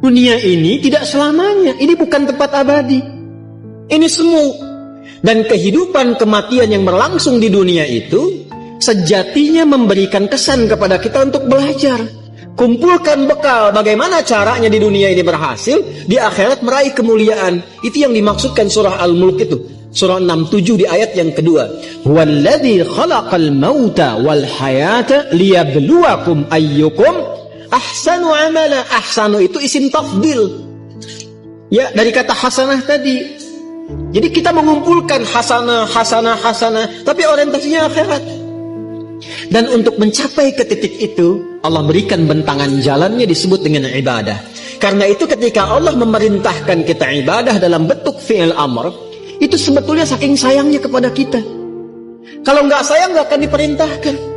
Dunia ini tidak selamanya. Ini bukan tempat abadi. Ini semu. Dan kehidupan kematian yang berlangsung di dunia itu sejatinya memberikan kesan kepada kita untuk belajar. Kumpulkan bekal bagaimana caranya di dunia ini berhasil, di akhirat meraih kemuliaan. Itu yang dimaksudkan surah Al-Mulk itu. Surah 67 di ayat yang kedua. Huwallazi khalaqal mauta wal hayata liyabluwakum ayyukum ahsanu amala. Ahsanu itu isim tafdil. Ya, dari kata hasanah tadi. Jadi kita mengumpulkan hasanah, tapi orientasinya akhirat. Dan untuk mencapai ke titik itu, Allah berikan bentangan jalannya disebut dengan ibadah. Karena itu ketika Allah memerintahkan kita ibadah dalam bentuk fi'il amr, itu sebetulnya saking sayangnya kepada kita. Kalau nggak sayang nggak akan diperintahkan.